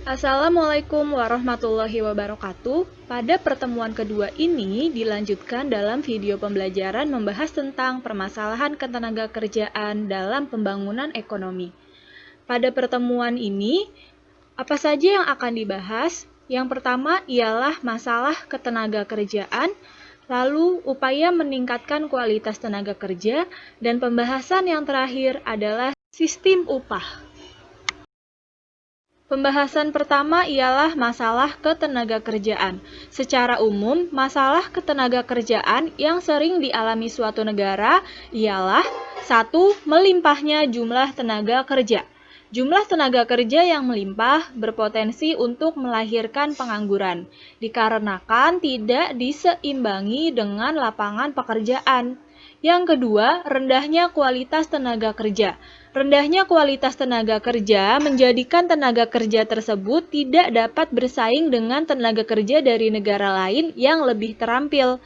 Assalamualaikum warahmatullahi wabarakatuh. Pada pertemuan kedua ini dilanjutkan dalam video pembelajaran membahas tentang permasalahan ketenagakerjaan dalam pembangunan ekonomi. Pada pertemuan ini, apa saja yang akan dibahas? Yang pertama ialah masalah ketenagakerjaan, lalu upaya meningkatkan kualitas tenaga kerja, dan pembahasan yang terakhir adalah sistem upah. Pembahasan pertama ialah masalah ketenagakerjaan. Secara umum, masalah ketenagakerjaan yang sering dialami suatu negara ialah 1. Melimpahnya jumlah tenaga kerja. Jumlah tenaga kerja yang melimpah berpotensi untuk melahirkan pengangguran, dikarenakan tidak diseimbangi dengan lapangan pekerjaan. Yang kedua, rendahnya kualitas tenaga kerja. Rendahnya kualitas tenaga kerja menjadikan tenaga kerja tersebut tidak dapat bersaing dengan tenaga kerja dari negara lain yang lebih terampil.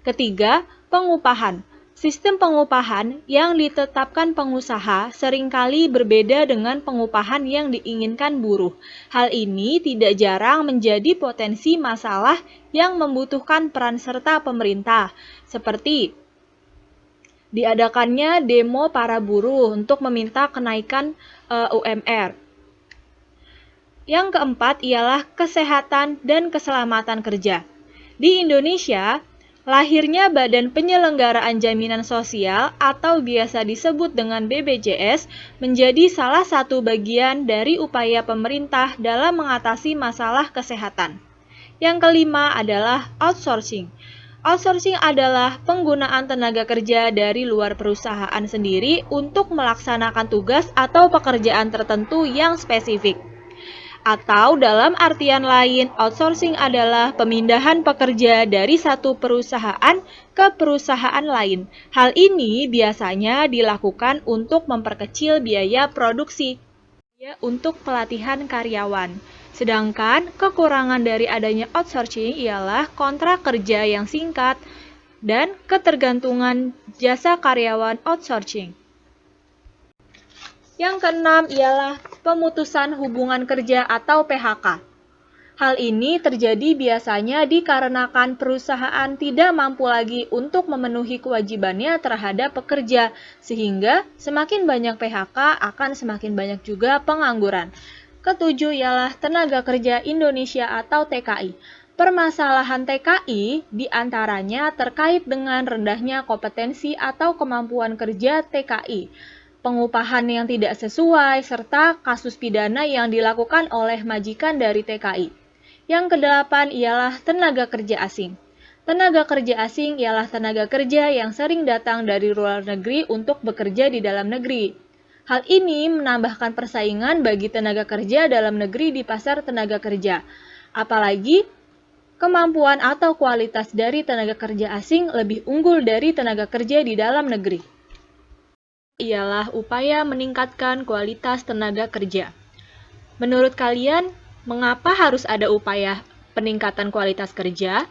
Ketiga, pengupahan. Sistem pengupahan yang ditetapkan pengusaha seringkali berbeda dengan pengupahan yang diinginkan buruh. Hal ini tidak jarang menjadi potensi masalah yang membutuhkan peran serta pemerintah, seperti diadakannya demo para buruh untuk meminta kenaikan UMR. Yang keempat ialah kesehatan dan keselamatan kerja. Di Indonesia, lahirnya Badan Penyelenggaraan Jaminan Sosial atau biasa disebut dengan BPJS menjadi salah satu bagian dari upaya pemerintah dalam mengatasi masalah kesehatan. Yang kelima adalah outsourcing. Outsourcing adalah penggunaan tenaga kerja dari luar perusahaan sendiri untuk melaksanakan tugas atau pekerjaan tertentu yang spesifik. Atau dalam artian lain, outsourcing adalah pemindahan pekerja dari satu perusahaan ke perusahaan lain. Hal ini biasanya dilakukan untuk memperkecil biaya produksi untuk pelatihan karyawan. Sedangkan kekurangan dari adanya outsourcing ialah kontrak kerja yang singkat dan ketergantungan jasa karyawan outsourcing. Yang keenam ialah pemutusan hubungan kerja atau PHK. Hal ini terjadi biasanya dikarenakan perusahaan tidak mampu lagi untuk memenuhi kewajibannya terhadap pekerja, sehingga semakin banyak PHK akan semakin banyak juga pengangguran. Ketujuh ialah tenaga kerja Indonesia atau TKI. Permasalahan TKI diantaranya terkait dengan rendahnya kompetensi atau kemampuan kerja TKI, pengupahan yang tidak sesuai, serta kasus pidana yang dilakukan oleh majikan dari TKI. Yang kedelapan ialah tenaga kerja asing. Tenaga kerja asing ialah tenaga kerja yang sering datang dari luar negeri untuk bekerja di dalam negeri. Hal ini menambahkan persaingan bagi tenaga kerja dalam negeri di pasar tenaga kerja. Apalagi kemampuan atau kualitas dari tenaga kerja asing lebih unggul dari tenaga kerja di dalam negeri. Ialah upaya meningkatkan kualitas tenaga kerja. Menurut kalian, mengapa harus ada upaya peningkatan kualitas kerja?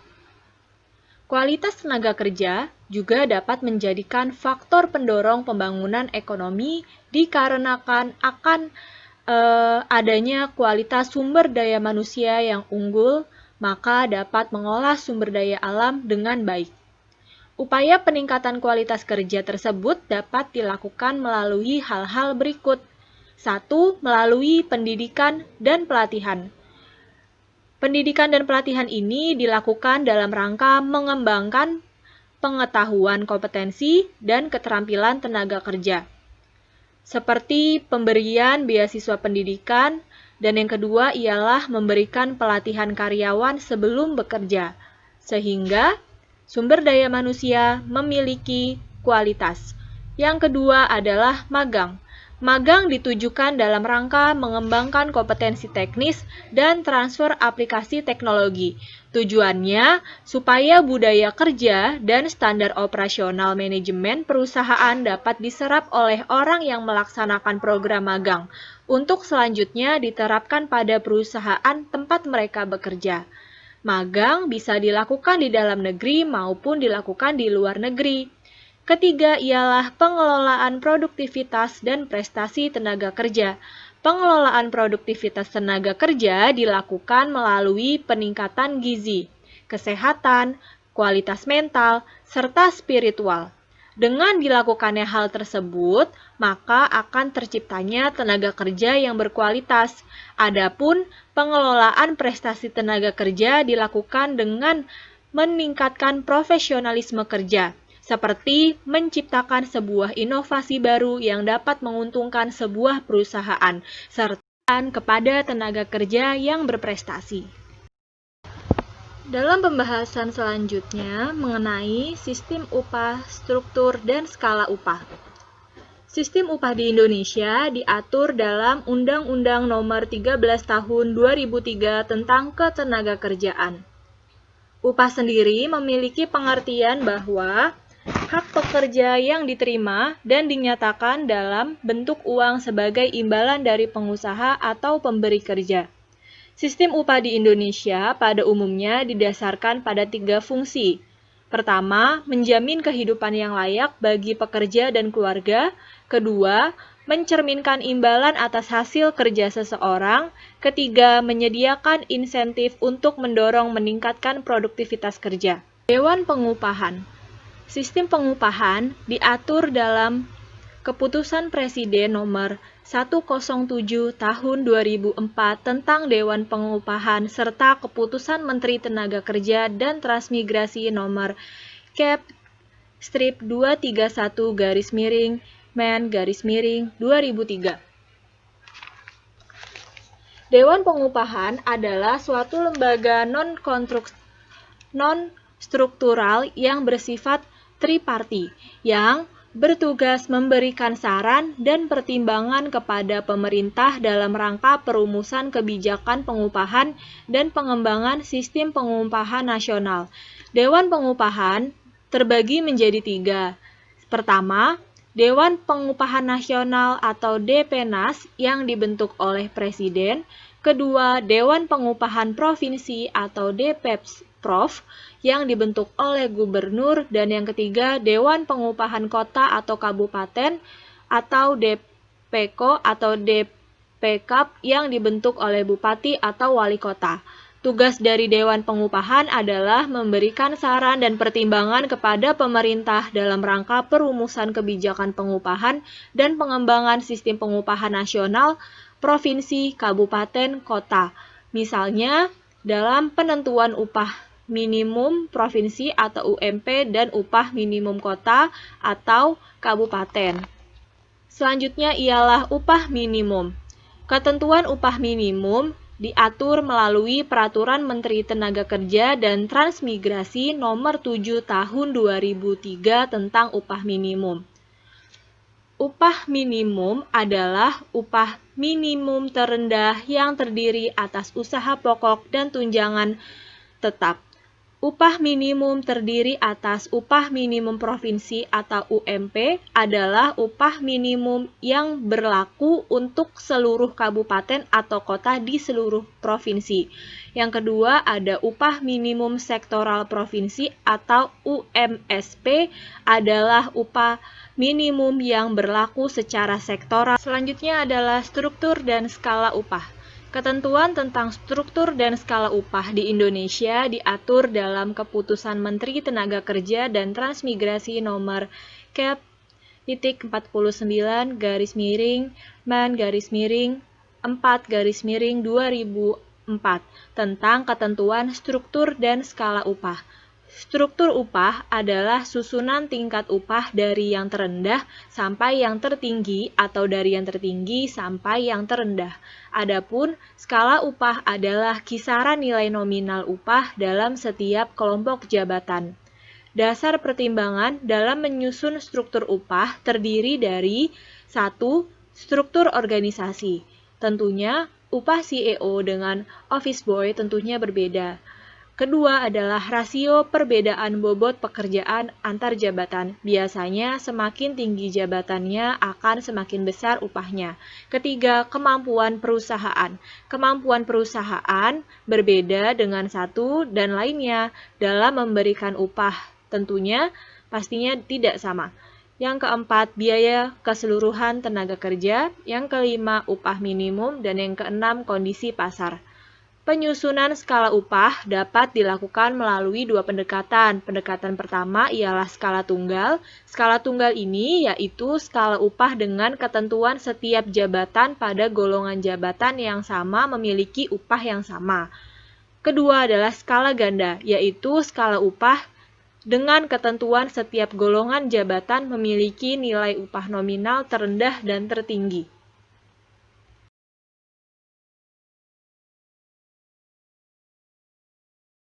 Kualitas tenaga kerja juga dapat menjadikan faktor pendorong pembangunan ekonomi dikarenakan akan adanya kualitas sumber daya manusia yang unggul, maka dapat mengolah sumber daya alam dengan baik. Upaya peningkatan kualitas kerja tersebut dapat dilakukan melalui hal-hal berikut. 1. Melalui pendidikan dan pelatihan. Pendidikan dan pelatihan ini dilakukan dalam rangka mengembangkan pengetahuan, kompetensi, dan keterampilan tenaga kerja. Seperti pemberian beasiswa pendidikan, dan yang kedua ialah memberikan pelatihan karyawan sebelum bekerja, sehingga sumber daya manusia memiliki kualitas. Yang kedua adalah magang. Magang ditujukan dalam rangka mengembangkan kompetensi teknis dan transfer aplikasi teknologi. Tujuannya supaya budaya kerja dan standar operasional manajemen perusahaan dapat diserap oleh orang yang melaksanakan program magang, untuk selanjutnya diterapkan pada perusahaan tempat mereka bekerja. Magang bisa dilakukan di dalam negeri maupun dilakukan di luar negeri. Ketiga ialah pengelolaan produktivitas dan prestasi tenaga kerja. Pengelolaan produktivitas tenaga kerja dilakukan melalui peningkatan gizi, kesehatan, kualitas mental, serta spiritual. Dengan dilakukannya hal tersebut, maka akan terciptanya tenaga kerja yang berkualitas. Adapun pengelolaan prestasi tenaga kerja dilakukan dengan meningkatkan profesionalisme kerja, seperti menciptakan sebuah inovasi baru yang dapat menguntungkan sebuah perusahaan, serta kepada tenaga kerja yang berprestasi. Dalam pembahasan selanjutnya mengenai sistem upah, struktur, dan skala upah. Sistem upah di Indonesia diatur dalam Undang-Undang Nomor 13 Tahun 2003 tentang Ketenagakerjaan. Upah sendiri memiliki pengertian bahwa hak pekerja yang diterima dan dinyatakan dalam bentuk uang sebagai imbalan dari pengusaha atau pemberi kerja. Sistem upah di Indonesia pada umumnya didasarkan pada 3 fungsi. Pertama, menjamin kehidupan yang layak bagi pekerja dan keluarga. Kedua, mencerminkan imbalan atas hasil kerja seseorang. Ketiga, menyediakan insentif untuk mendorong meningkatkan produktivitas kerja. Dewan Pengupahan. Sistem pengupahan diatur dalam Keputusan Presiden Nomor 107 Tahun 2004 tentang Dewan Pengupahan serta Keputusan Menteri Tenaga Kerja dan Transmigrasi Nomor Kep/231-Men/2003. Dewan Pengupahan adalah suatu lembaga non-struktural yang bersifat triparti yang bertugas memberikan saran dan pertimbangan kepada pemerintah dalam rangka perumusan kebijakan pengupahan dan pengembangan sistem pengupahan nasional. Dewan Pengupahan terbagi menjadi 3. Pertama, Dewan Pengupahan Nasional atau DPNAS yang dibentuk oleh Presiden. Kedua, Dewan Pengupahan Provinsi atau DPPROV yang dibentuk oleh gubernur, dan yang ketiga Dewan Pengupahan Kota atau Kabupaten atau DPK atau DPKAP yang dibentuk oleh bupati atau wali kota. Tugas dari Dewan Pengupahan adalah memberikan saran dan pertimbangan kepada pemerintah dalam rangka perumusan kebijakan pengupahan dan pengembangan sistem pengupahan nasional, provinsi, kabupaten, kota. Misalnya, dalam penentuan upah minimum provinsi atau UMP dan upah minimum kota atau kabupaten. Selanjutnya ialah upah minimum. Ketentuan upah minimum diatur melalui Peraturan Menteri Tenaga Kerja dan Transmigrasi Nomor 7 Tahun 2003 tentang upah minimum. Upah minimum adalah upah minimum terendah yang terdiri atas usaha pokok dan tunjangan tetap. Upah minimum terdiri atas upah minimum provinsi atau UMP adalah upah minimum yang berlaku untuk seluruh kabupaten atau kota di seluruh provinsi. Yang kedua ada upah minimum sektoral provinsi atau UMSP adalah upah minimum yang berlaku secara sektoral. Selanjutnya adalah struktur dan skala upah. Ketentuan tentang struktur dan skala upah di Indonesia diatur dalam Keputusan Menteri Tenaga Kerja dan Transmigrasi Nomor Kep.49/Men/4/2004 tentang ketentuan struktur dan skala upah. Struktur upah adalah susunan tingkat upah dari yang terendah sampai yang tertinggi atau dari yang tertinggi sampai yang terendah. Adapun skala upah adalah kisaran nilai nominal upah dalam setiap kelompok jabatan. Dasar pertimbangan dalam menyusun struktur upah terdiri dari 1. Struktur organisasi. Tentunya upah CEO dengan office boy tentunya berbeda. Kedua adalah rasio perbedaan bobot pekerjaan antar jabatan. Biasanya semakin tinggi jabatannya akan semakin besar upahnya. Ketiga, kemampuan perusahaan. Kemampuan perusahaan berbeda dengan satu dan lainnya dalam memberikan upah. Tentunya pastinya tidak sama. Yang keempat, biaya keseluruhan tenaga kerja. Yang kelima, upah minimum. Dan yang keenam, kondisi pasar. Penyusunan skala upah dapat dilakukan melalui dua pendekatan. Pendekatan pertama ialah skala tunggal. Skala tunggal ini yaitu skala upah dengan ketentuan setiap jabatan pada golongan jabatan yang sama memiliki upah yang sama. Kedua adalah skala ganda, yaitu skala upah dengan ketentuan setiap golongan jabatan memiliki nilai upah nominal terendah dan tertinggi.